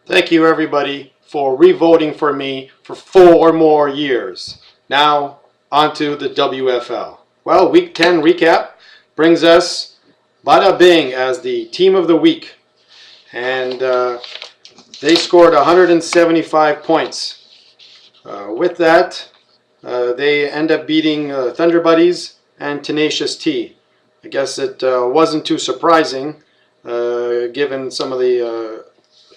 Thank you everybody for re-voting for me for 4 more years. Now onto the WFL. Well, week 10 recap brings us Bada Bing as the team of the week. And they scored 175 points. With that, they end up beating Thunder Buddies and Tenacious T. I guess it wasn't too surprising given some of the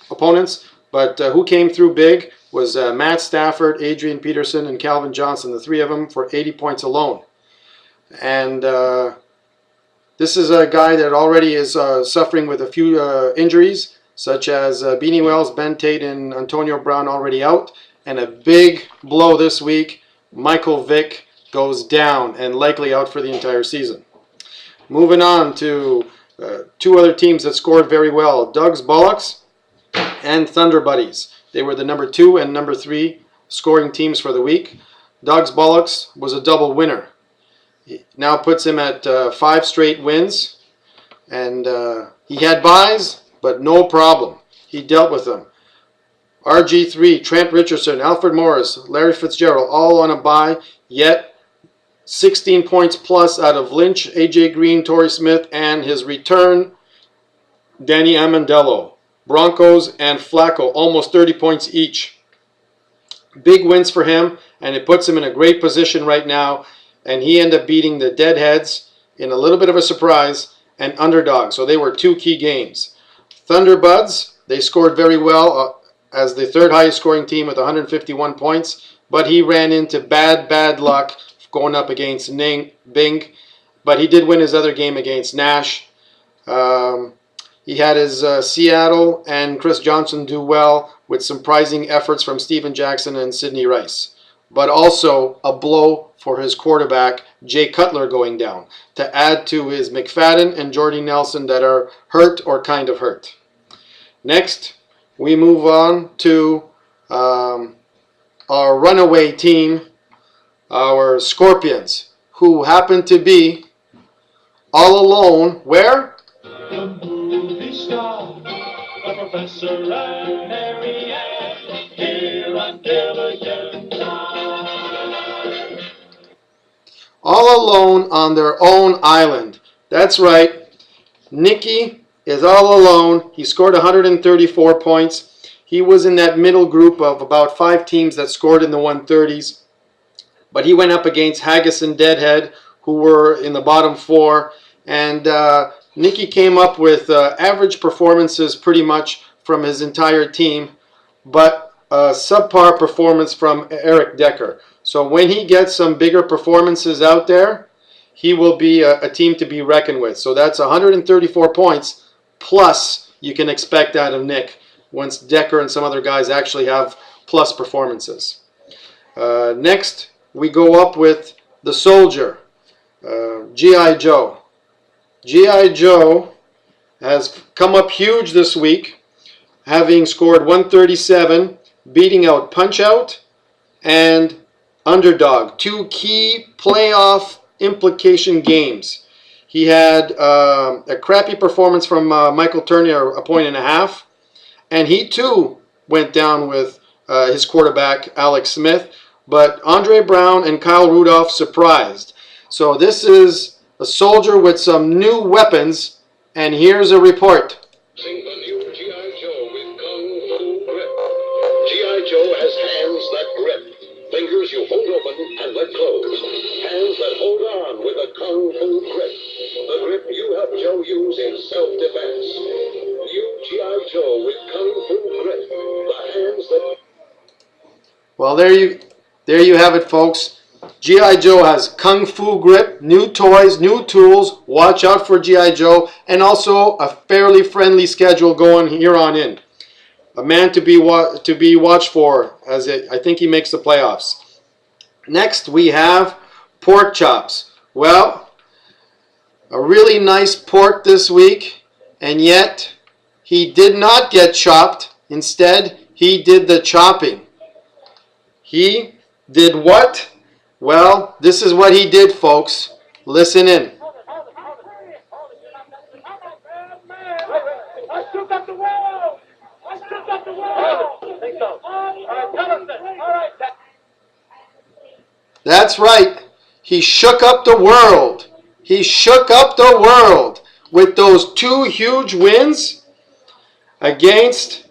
opponents, but who came through big was Matt Stafford, Adrian Peterson, and Calvin Johnson, the three of them for 80 points alone. And this is a guy that already is suffering with a few injuries, such as Beanie Wells, Ben Tate, and Antonio Brown already out. And a big blow this week, Michael Vick goes down and likely out for the entire season. Moving on to two other teams that scored very well, Doug's Bullocks and Thunder Buddies. They were the number 2 and number 3 scoring teams for the week. Doug's Bullocks was a double winner. He now puts him at 5 straight wins, and he had buys, but no problem. He dealt with them. RG3, Trent Richardson, Alfred Morris, Larry Fitzgerald, all on a bye, yet 16 points plus out of Lynch, AJ Green, Torrey Smith, and his return, Danny Amendola. Broncos and Flacco, almost 30 points each. Big wins for him, and it puts him in a great position right now, and he ended up beating the Deadheads in a little bit of a surprise, and Underdog. So they were 2 key games. Thunderbuds, they scored very well as the 3rd highest scoring team with 151 points, but he ran into bad luck going up against Bing, but he did win his other game against Nash. He had his Seattle and Chris Johnson do well with surprising efforts from Steven Jackson and Sidney Rice. But also a blow for his quarterback, Jay Cutler, going down, to add to his McFadden and Jordy Nelson that are hurt or kind of hurt. Next, we move on to our runaway team, our Scorpions, who happen to be all alone, where? Star, a Professor and Harry Ann, here on Gilligan Time. All alone on their own island. That's right. Nicky is all alone. He scored 134 points. He was in that middle group of about 5 teams that scored in the 130s. But he went up against Haggis and Deadhead, who were in the bottom 4. And Nicky came up with average performances pretty much from his entire team, but a subpar performance from Eric Decker. So when he gets some bigger performances out there, he will be a team to be reckoned with. So that's 134 points, plus you can expect out of Nick once Decker and some other guys actually have plus performances. Next, we go up with the Soldier, G.I. Joe. G.I. Joe has come up huge this week, having scored 137, beating out Punch-Out and Underdog, 2 key playoff implication games. He had a crappy performance from Michael Turner, 1.5 points, and he too went down with his quarterback, Alex Smith, but Andre Brown and Kyle Rudolph surprised. So this is a Soldier with some new weapons, and here's a report. Sing the new G.I. Joe with Kung Fu Grip. G.I. Joe has hands that grip, fingers you hold open and let close, hands that hold on with a Kung Fu grip, the grip you help Joe use in self-defense. New G.I. Joe with Kung Fu Grip, the hands that... Well, there you have it, folks. G.I. Joe has Kung Fu Grip, new toys, new tools. Watch out for G.I. Joe, and also a fairly friendly schedule going here on in. A man to be watched for, as I think he makes the playoffs. Next, we have Pork Chops. Well, a really nice pork this week, and yet he did not get chopped. Instead, he did the chopping. He did what? Well, this is what he did, folks. Listen in. I shook up the wall! I shook up the wall! so. All right, tell us this. All right, That's right. He shook up the world. He shook up the world with those 2 huge wins against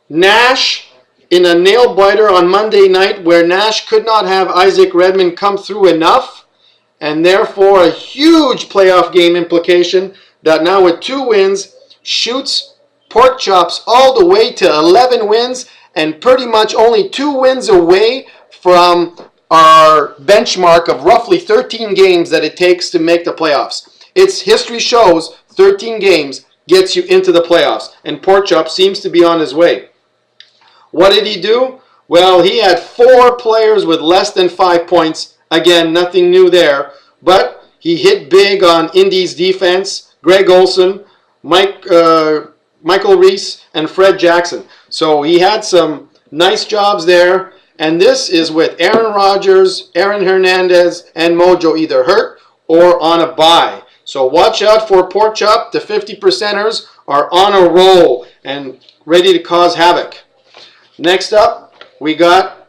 Nash in a nail biter on Monday night, where Nash could not have Isaac Redmond come through enough, and therefore a huge playoff game implication that now with 2 wins shoots Pork Chops all the way to 11 wins and pretty much only 2 wins away from our benchmark of roughly 13 games that it takes to make the playoffs. Its history shows 13 games gets you into the playoffs, and Pork Chop seems to be on his way. What did he do? Well, he had 4 players with less than 5 points. Again, nothing new there, but he hit big on Indy's defense, Greg Olson, Michael Reese, and Fred Jackson. So he had some nice jobs there. And this is with Aaron Rodgers, Aaron Hernandez, and Mojo either hurt or on a bye. So watch out for Pork Chop. The 50%ers are on a roll and ready to cause havoc. Next up, we got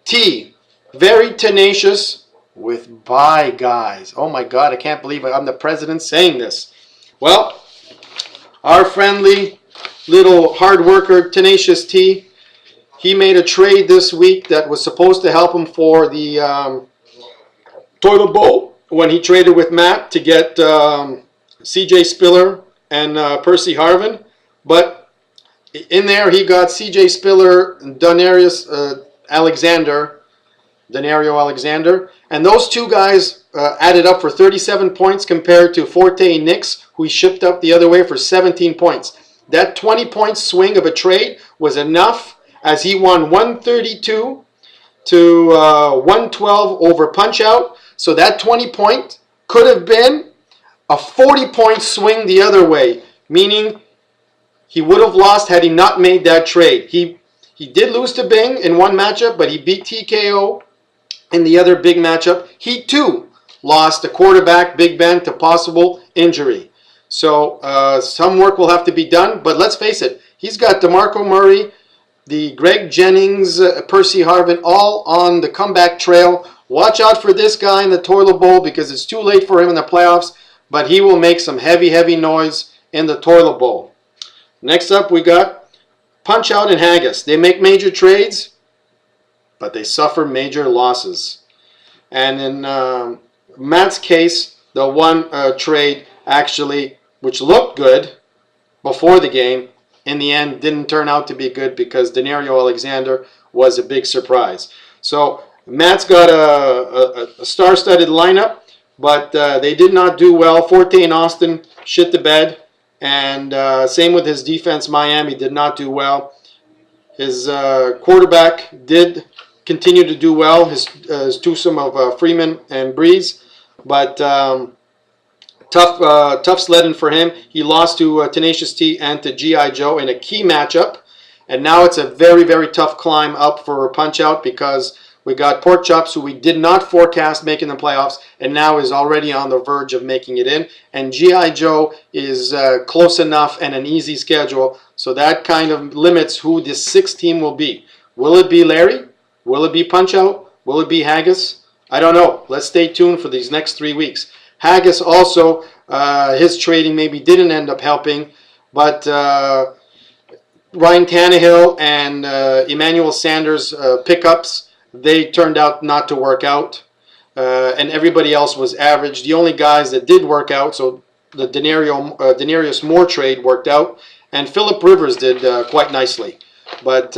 T. Very tenacious with bye guys. Oh my God, I can't believe I'm the president saying this. Well, our friendly little hard worker, Tenacious T, he made a trade this week that was supposed to help him for the Toilet Bowl when he traded with Matt to get C.J. Spiller and Percy Harvin. But in there he got C.J. Spiller and Denario Alexander. And those 2 guys added up for 37 points compared to Forte Nix, who he shipped up the other way for 17 points. That 20-point swing of a trade was enough, as he won 132 to 112 over Punch-Out. So that 20-point could have been a 40-point swing the other way, meaning he would have lost had he not made that trade. He did lose to Bing in one matchup, but he beat TKO in the other big matchup. He too lost the quarterback, Big Ben, to possible injury. So some work will have to be done, but let's face it, he's got DeMarco Murray, the Greg Jennings, Percy Harvin, all on the comeback trail. Watch out for this guy in the Toilet Bowl because it's too late for him in the playoffs, but he will make some heavy, heavy noise in the Toilet Bowl. Next up, we got Punch-Out and Haggis. They make major trades, but they suffer major losses. And in Matt's case, the one trade actually, which looked good before the game, in the end didn't turn out to be good because Denario Alexander was a big surprise. So Matt's got a star-studded lineup, but they did not do well. Forte and Austin shit the bed, and same with his defense. Miami did not do well. His quarterback did continue to do well, his twosome of Freeman and Breeze, but tough sledding for him. He lost to Tenacious T and to G.I. Joe in a key matchup. And now it's a very, very tough climb up for Punch-Out because we got Pork Chops, who we did not forecast making the playoffs, and now is already on the verge of making it in. And G.I. Joe is close enough and an easy schedule, so that kind of limits who this 6th team will be. Will it be Larry? Will it be Punch-Out? Will it be Haggis? I don't know. Let's stay tuned for these next 3 weeks. Haggis also, his trading maybe didn't end up helping, but Ryan Tannehill and Emmanuel Sanders pickups, they turned out not to work out, and everybody else was average. The only guys that did work out, so the Denarius Moore trade worked out, and Phillip Rivers did quite nicely. But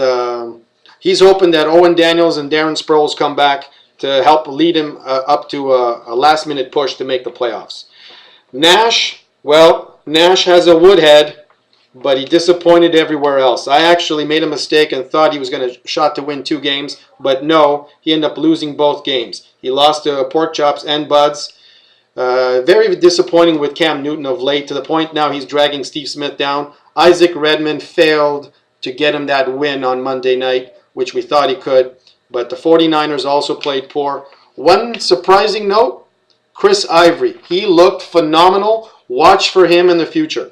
he's hoping that Owen Daniels and Darren Sproles come back to help lead him up to a last-minute push to make the playoffs. Nash, well, Nash has a woodhead, but he disappointed everywhere else. I actually made a mistake and thought he was going to shot to win 2 games, but no, he ended up losing both games. He lost to Pork Chops and Buds. Very disappointing with Cam Newton of late, to the point now he's dragging Steve Smith down. Isaac Redmond failed to get him that win on Monday night, which we thought he could. But the 49ers also played poor. One surprising note, Chris Ivory. He looked phenomenal. Watch for him in the future.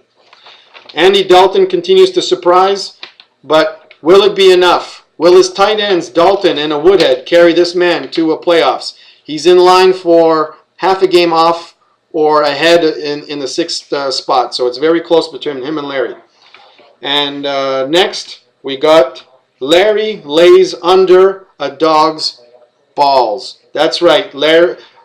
Andy Dalton continues to surprise, but will it be enough? Will his tight ends, Dalton and a Woodhead, carry this man to a playoffs? He's in line for half a game off or ahead in the sixth spot. So it's very close between him and Larry. And next, we got Larry lays under a dog's balls. That's right.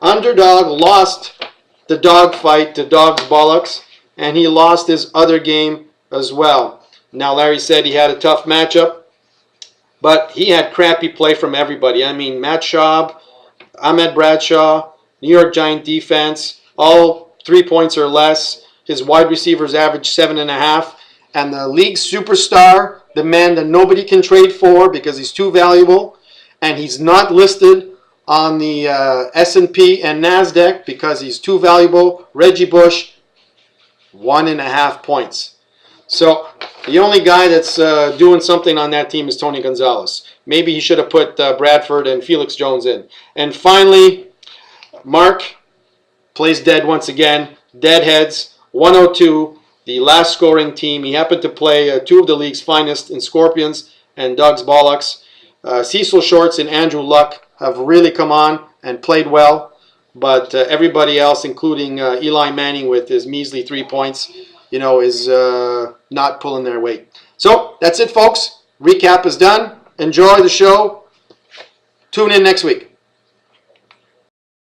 Underdog lost the dog fight to Dog's Bollocks, and he lost his other game as well. Now, Larry said he had a tough matchup, but he had crappy play from everybody. I mean, Matt Schaub, Ahmed Bradshaw, New York Giant defense, all 3 points or less. His wide receivers averaged 7.5. And the league superstar, the man that nobody can trade for because he's too valuable, and he's not listed on the S&P and NASDAQ because he's too valuable, Reggie Bush, 1.5 points. So the only guy that's doing something on that team is Tony Gonzalez. Maybe he should have put Bradford and Felix Jones in. And finally, Mark plays dead once again. Deadheads, 102, the last scoring team. He happened to play two of the league's finest in Scorpions and Doug's Bollocks. Cecil Shorts and Andrew Luck have really come on and played well. But everybody else, including Eli Manning with his measly 3 points, is not pulling their weight. So that's it, folks. Recap is done. Enjoy the show. Tune in next week.